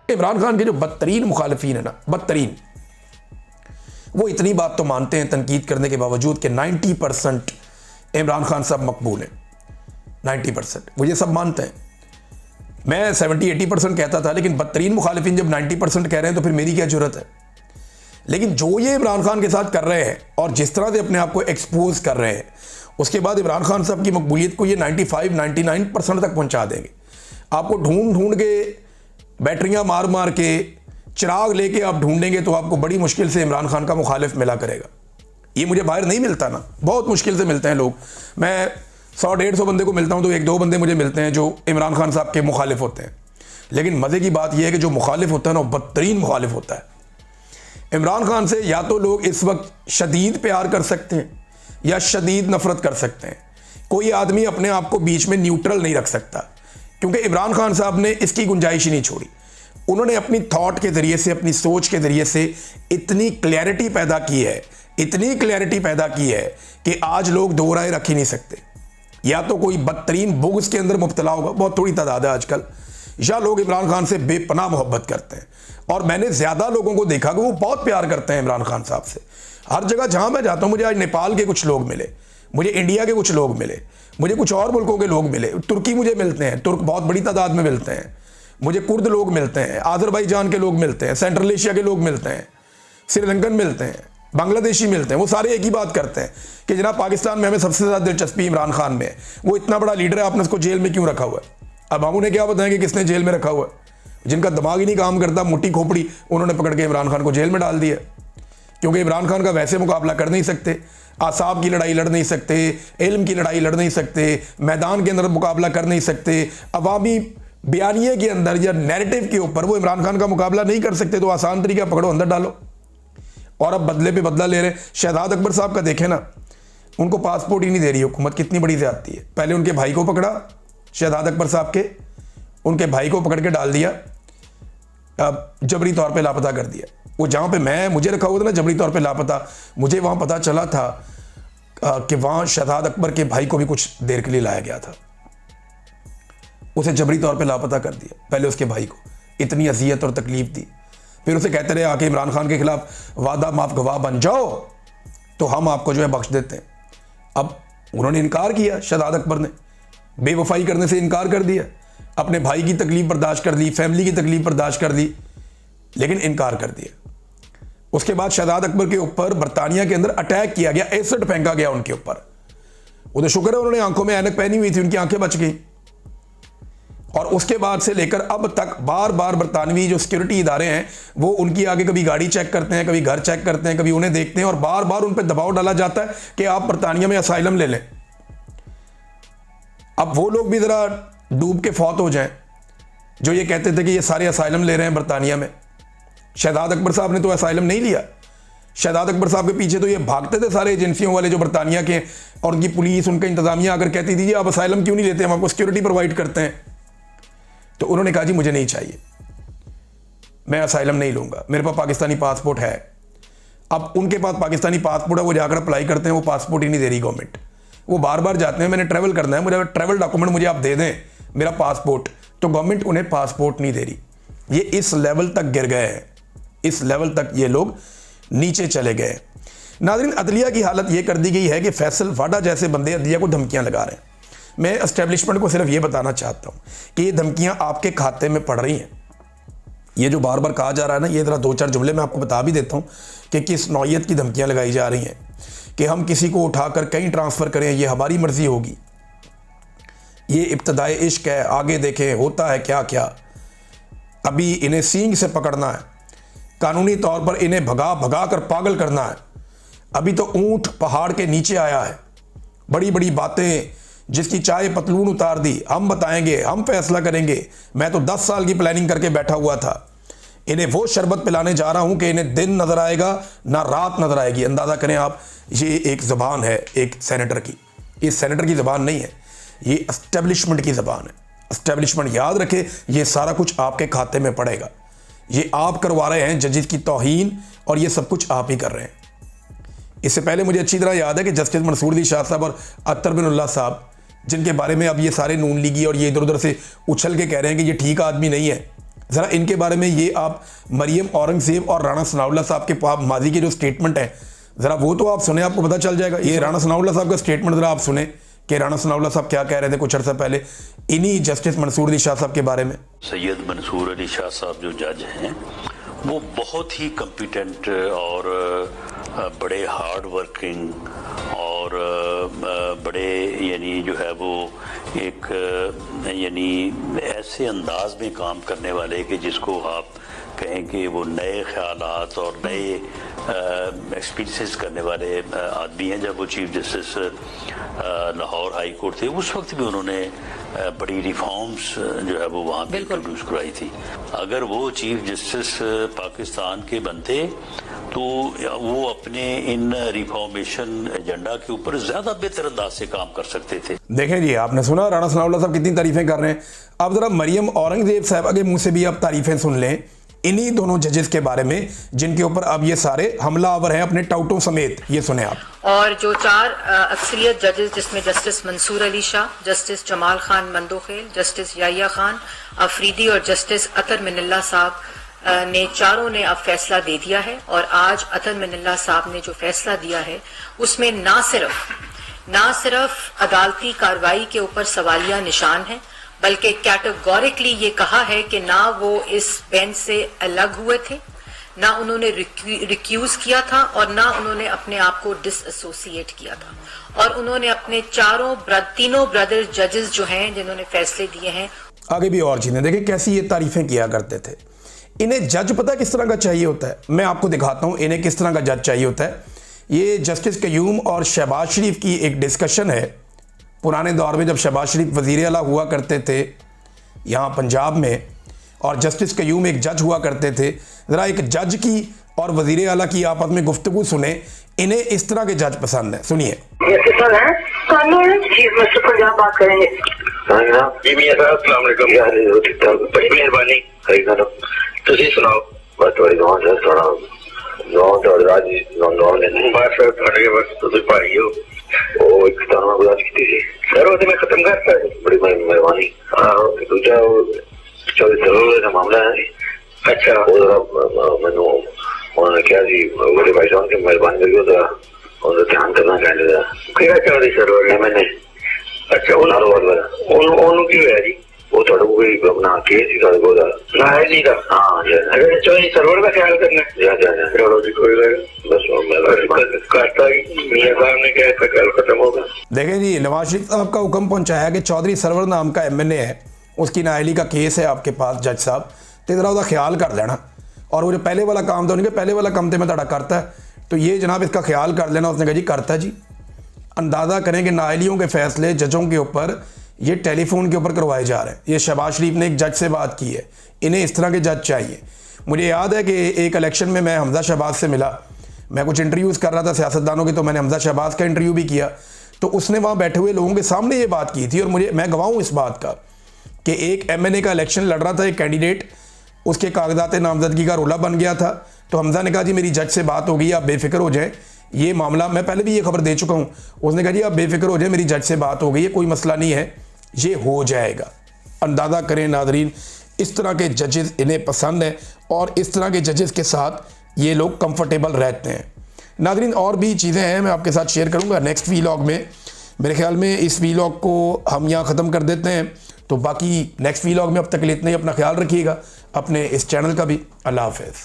इमरान खान के जो बदतरीन मुखालिफिन है ना, बदतरीन, वो इतनी बात तो मानते हैं तनकीद करने के बावजूद कि 90% इमरान खान साहब मकबूल हैं। 90% वो ये सब मानते हैं। मैं 70-80% कहता था, लेकिन बदतरीन मुखालिफिन जब 90% कह रहे हैं तो फिर मेरी क्या जरूरत है। लेकिन जो ये इमरान खान के साथ कर रहे हैं और जिस तरह से अपने आप को एक्सपोज कर रहे हैं, उसके बाद इमरान खान साहब की मकबूलियत को ये 95-99% तक पहुंचा देंगे। आपको ढूंढ ढूंढ के, बैटरियां मार मार के, चिराग लेके आप ढूंढेंगे तो आपको बड़ी मुश्किल से इमरान खान का मुखालिफ मिला करेगा। ये मुझे बाहर नहीं मिलता ना, बहुत मुश्किल से मिलते हैं लोग। मैं 100-150 बंदे को मिलता हूं तो 1-2 बंदे मुझे मिलते हैं जो इमरान खान साहब के मुखालिफ होते हैं। लेकिन मज़े की बात यह है कि जो मुखालिफ होता है ना, वो बदतरीन मुखालिफ होता है। इमरान खान से या तो लोग इस वक्त शदीद प्यार कर सकते हैं या शदीद नफरत कर सकते हैं। कोई आदमी अपने आप को बीच में न्यूट्रल नहीं रख सकता, क्योंकि इमरान खान साहब ने इसकी गुंजाइश ही नहीं छोड़ी। उन्होंने अपनी थॉट के ज़रिए से, अपनी सोच के ज़रिए से इतनी क्लैरिटी पैदा की है, इतनी क्लैरिटी पैदा की है कि आज लोग दो राय रख ही नहीं सकते। या तो कोई बदतरीन बुग़्ज़ के अंदर मुब्तला होगा, बहुत थोड़ी तादाद है आजकल, या लोग इमरान खान से बेपनाह मोहब्बत करते हैं। और मैंने ज़्यादा लोगों को देखा कि वो बहुत प्यार करते हैं इमरान खान साहब से। हर जगह जहाँ मैं जाता हूँ, मुझे आज नेपाल के कुछ लोग मिले, मुझे इंडिया के कुछ लोग मिले, मुझे कुछ और मुल्कों के लोग मिले, तुर्की मुझे मिलते हैं, तुर्क बहुत बड़ी तादाद में मिलते हैं, मुझे कुर्द लोग मिलते हैं, आज़रबाईजान के लोग मिलते हैं, सेंट्रल एशिया के लोग मिलते हैं, श्रीलंकन मिलते हैं, बांग्लादेशी मिलते हैं। वो सारे एक ही बात करते हैं कि जनाब पाकिस्तान में हमें सबसे ज़्यादा दिलचस्पी इमरान खान में है। वो इतना बड़ा लीडर है, आपने उसको जेल में क्यों रखा हुआ है? अब हम उन्हें क्या बताएंगे किसने जेल में रखा हुआ है? जिनका दिमाग ही नहीं काम करता, मुट्ठी खोपड़ी, उन्होंने पकड़ के इमरान खान को जेल में डाल दिया। क्योंकि इमरान खान का वैसे मुकाबला कर नहीं सकते, आसाब की लड़ाई लड़ नहीं सकते, इल्म की लड़ाई लड़ नहीं सकते, मैदान के अंदर मुकाबला कर नहीं सकते, अवामी बयानिए के अंदर या नैरेटिव के ऊपर वो इमरान खान का मुकाबला नहीं कर सकते। तो आसान तरीका पकड़ो, अंदर डालो। और अब बदले पे बदला ले रहे। शहजाद अकबर साहब का देखें ना, उनको पासपोर्ट ही नहीं दे रही हुकूमत, कितनी बड़ी ज़्यादती है। पहले उनके भाई को पकड़ा, शहजाद अकबर साहब के, उनके भाई को पकड़ के डाल दिया, अब जबरी तौर पे लापता कर दिया। वो जहाँ पे मुझे रखा हुआ था ना जबरी तौर पे लापता, मुझे वहाँ पता चला था कि वहाँ शहजाद अकबर के भाई को भी कुछ देर के लिए लाया गया था, उसे जबरी तौर पे लापता कर दिया। पहले उसके भाई को इतनी अजियत और तकलीफ दी, फिर उसे कहते रहे आके इमरान खान के खिलाफ वादा माफ गवाह बन जाओ तो हम आपको जो है बख्श देते हैं। अब उन्होंने इनकार किया, शहजाद अकबर ने बेवफाई करने से इनकार कर दिया, अपने भाई की तकलीफ बर्दाश्त कर ली, फैमिली की तकलीफ बर्दाश्त कर ली, लेकिन इनकार कर दिया। उसके बाद शहजाद अकबर के ऊपर बरतानिया के अंदर अटैक किया गया, एसिड फेंका गया उनके ऊपर। वो तो शुक्र है उन्होंने आंखों में ऐनक पहनी हुई थी, उनकी आंखें बच गई। और उसके बाद से लेकर अब तक बार बार बरतानवी जो सिक्योरिटी इदारे हैं वो उनकी आगे कभी गाड़ी चेक करते हैं, कभी घर चेक करते हैं, कभी उन्हें देखते हैं, और बार बार उन पर दबाव डाला जाता है कि आप बरतानिया में असाइलम ले लें। अब वो लोग भी जरा डूब के फौत हो जाएं जो ये कहते थे कि ये सारे असाइलम ले रहे हैं बरतानिया में। शहजाद अकबर साहब ने तो असाइलम नहीं लिया। शहजाद अकबर साहब के पीछे तो ये भागते थे सारे एजेंसियों वाले जो बरतानिया के, और उनकी पुलिस, उनका इंतजामिया आकर कहती थी जी आप असाइलम क्यों नहीं लेते, हम आपको सिक्योरिटी प्रोवाइड करते हैं। तो उन्होंने कहा जी मुझे नहीं चाहिए, मैं असाइलम नहीं लूंगा, मेरे पास पाकिस्तानी पासपोर्ट है। अब उनके पास पाकिस्तानी पासपोर्ट है, वो जाकर अप्लाई करते हैं, वो पासपोर्ट ही नहीं दे रही गवर्नमेंट। वो बार बार जाते हैं, मैंने ट्रैवल करना है, मुझे ट्रैवल डॉक्यूमेंट मुझे आप दे दें, मेरा पासपोर्ट, तो गवर्नमेंट उन्हें पासपोर्ट नहीं दे रही। ये इस लेवल तक गिर गए हैं, इस लेवल तक ये लोग नीचे चले गए। नाज़रीन, अदलिया की हालत ये कर दी गई है कि फैसल वाडा जैसे बंदे अदलिया को धमकियां लगा रहे हैं। मैं एस्टेब्लिशमेंट को सिर्फ ये बताना चाहता हूँ कि ये धमकियां आपके खाते में पड़ रही हैं। ये जो बार बार कहा जा रहा है ना, ये ज़रा 2-4 जुमले मैं आपको बता भी देता हूँ कि किस नौइयत की धमकियां लगाई जा रही हैं कि हम किसी को उठाकर कहीं ट्रांसफ़र करें, ये हमारी मर्ज़ी होगी, ये इब्तदाए इश्क है, आगे देखें होता है क्या क्या। अभी इन्हें सींग से पकड़ना है, कानूनी तौर पर इन्हें भगा भगा कर पागल करना है। अभी तो ऊंट पहाड़ के नीचे आया है, बड़ी बड़ी बातें, जिसकी चाय पतलून उतार दी, हम बताएंगे, हम फैसला करेंगे। मैं तो 10 साल की प्लानिंग करके बैठा हुआ था। इन्हें वो शरबत पिलाने जा रहा हूं कि इन्हें दिन नजर आएगा ना रात नजर आएगी। अंदाजा करें आप, ये एक ज़बान है एक सेनेटर की, ये सेनेटर की ज़बान नहीं है, ये एस्टेब्लिशमेंट की ज़बान है। एस्टेब्लिशमेंट याद रखे, ये सारा कुछ आपके खाते में पड़ेगा। ये आप करवा रहे हैं जजिस की तौहीन, और ये सब कुछ आप ही कर रहे हैं। इससे पहले मुझे अच्छी तरह याद है कि जस्टिस मंसूर दी शाह साहब और अख्तर बिन उल्लाह साहब, जिनके बारे में अब ये सारे नून लीगी और ये इधर उधर से उछल के कह रहे हैं कि ये ठीक आदमी नहीं है, ज़रा इनके बारे में ये आप मरियम औरंगज़ेब और राणा सनाउल्लाह साहब के माजी के जो स्टेटमेंट है ज़रा वो तो आप सुने, आपको पता चल जाएगा। ये राणा सनाउल्लाह साहब का स्टेटमेंट ज़रा आप सुने कि राणा सनाउल्लाह साहब क्या कह रहे थे कुछ अर्सा पहले इन्हीं जस्टिस मंसूर अली शाह साहब के बारे में। सैयद मंसूर अली शाह साहब जो जज हैं वो बहुत ही कॉम्पिटेंट और बड़े हार्ड वर्किंग और बड़े यानी जो है वो एक यानी ऐसे अंदाज में काम करने वाले कि जिसको आप कहें कि वो नए ख्यालात और नए एक्सपीरियंस करने वाले आदमी हैं। जब वो chief justice Lahore high court थे उस वक्त भी उन्होंने बड़ी रिफॉर्म्स जो है वो वहाँ पे इंट्रोड्यूस कराई थी। अगर वो चीफ जस्टिस पाकिस्तान के बनते तो वो अपने इन रिफॉर्मेशन एजेंडा के ऊपर ज़्यादा बेहतर अंदाज से काम कर सकते थे। देखें जी, आपने सुना राणा सनाउल्लाह साहब कितनी तारीफ़ें कर रहे हैं। अब ज़रा मरियम औरंगज़ेब साहब के मुँह से भी आप तारीफ़ें सुन लें इन्हीं दोनों जजेस के बारे में जिनके ऊपर अब ये सारे हमलावर हैं अपने टाउटों समेत। ये सुने आप। और जो 4 अक्सरियत जजेस जिसमें justice Mansoor Ali Shah, justice Jamal Khan Mandokhel, justice Yahya Khan Afridi और जस्टिस अतर मिनल्ला साहब ने चारों ने अब फैसला दे दिया है। और आज अतर मिनल्ला साहब ने जो फैसला दिया है उसमें ना सिर्फ अदालती कार्रवाई के ऊपर सवालिया निशान है बल्कि कैटेगोरिकली ये कहा है कि ना वो इस बेंच से अलग हुए थे, ना उन्होंने रिक्यूज किया था और ना उन्होंने अपने आप को डिसएसोसिएट किया था। और उन्होंने अपने तीनों ब्रदर जजेस जो हैं जिन्होंने फैसले दिए हैं। आगे भी और चीजें देखिए कैसी ये तारीफें किया करते थे। इन्हें जज पता किस तरह का चाहिए होता है, मैं आपको दिखाता हूं इन्हें किस तरह का जज चाहिए होता है। ये जस्टिस कयूम और शहबाज शरीफ की एक डिस्कशन है पुराने दौर में जब शहबाज शरीफ वज़ीर आला हुआ करते थे यहाँ पंजाब में और जस्टिस कयूम एक जज हुआ करते थे। ज़रा एक जज की और वज़ीर आला की आपस में गुफ्तगू सुने, इन्हें इस तरह के जज पसंद है। सुनिए। बात करेंगे। मेहरबानी सुनाओ बस थोड़ी भाई हो ਉਹ ਇੱਕ ਤਾਂ ਉਹਨਾਂ ਗੁਜ਼ਾਰਿਸ਼ ਕੀਤੀ ਸੀ ਸਰ ਉਹਦੇ ਮੈਂ ਖਤਮ ਕਰਤਾ ਬੜੀ ਮਿਹਰਬਾਨੀ। ਦੂਜਾ ਚੌਧਰੀ ਸਰਵਰ ਦਾ ਮਾਮਲਾ ਹੈ। ਅੱਛਾ ਉਹ ਮੈਨੂੰ ਉਹਨਾਂ ਨੇ ਕਿਹਾ ਸੀ ਬੜੇ ਭਾਈ ਸਾਹਿਬ की ਮਿਹਰਬਾਨੀ ਕਰਕੇ ਉਹਦਾ ਧਿਆਨ ਕਰਨਾ ਚਾਹੀਦਾ। ਕਿਹੜਾ ਚੌਧਰੀ ਸਰਵਰ ਨੇ ਮੈंने ਅੱਛਾ ਉਹਨਾਂ ਨੂੰ ਉਹਨੂੰ ਕੀ ਹੋਇਆ ਜੀ वो थोड़ा कोई अपना केस ही थोड़ा बहुत ना है जी का। हाँ अगर चौधरी सर्वर का ख्याल करना है चलो जी कोई बस करता ही मियां साहब ने क्या ख्याल खत्म होगा। देखें जी, नवाज शरीफ साहब का हुक्म पहुंचाया कि चौधरी सरवर नाम का MNA है उसकी नाअहली का केस है आपके पास जज साहब तो जरा उसका ख्याल कर लेना। और वो जो पहले वाला काम था उनके पहले वाला काम तो मैं तड़ा करता है तो ये जनाब इसका ख्याल कर लेना। उसने कहा जी करता जी। अंदाज़ा करें कि नाअहलियों के फैसले जजों के ऊपर ये टेलीफोन के ऊपर करवाए जा रहे हैं। ये शहबाज शरीफ ने एक जज से बात की है, इन्हें इस तरह के जज चाहिए। मुझे याद है कि एक इलेक्शन में मैं हमजा शहबाज से मिला, मैं कुछ इंटरव्यूज़ कर रहा था सियासतदानों के, तो मैंने हमजा शहबाज का इंटरव्यू भी किया तो उसने वहाँ बैठे हुए लोगों के सामने ये बात की थी। और मैं गवाह हूँ इस बात का कि एक MNA का इलेक्शन लड़ रहा था एक कैंडिडेट, उसके कागजात नामजदगी का रोला बन गया था तो हमजा ने कहा जी मेरी जज से बात हो गई, आप बेफिक्र हो जाएँ, ये मामला मैं पहले भी ये खबर दे चुका हूँ। उसने कहा जी आप बेफिक्र हो जाए, मेरी जज से बात हो गई है, कोई मसला नहीं है, ये हो जाएगा। अंदाज़ा करें नादरीन, इस तरह के जजेस इन्हें पसंद है और इस तरह के जजेस के साथ ये लोग कंफर्टेबल रहते हैं। नादरीन और भी चीज़ें हैं मैं आपके साथ शेयर करूंगा नेक्स्ट वीलॉग में। मेरे ख्याल में इस वीलॉग को हम यहाँ ख़त्म कर देते हैं तो बाकी नेक्स्ट वीलॉग में अब तक के लिए इतना ही। अपना ख्याल रखिएगा, अपने इस चैनल का भी। अल्लाह हाफ़िज़।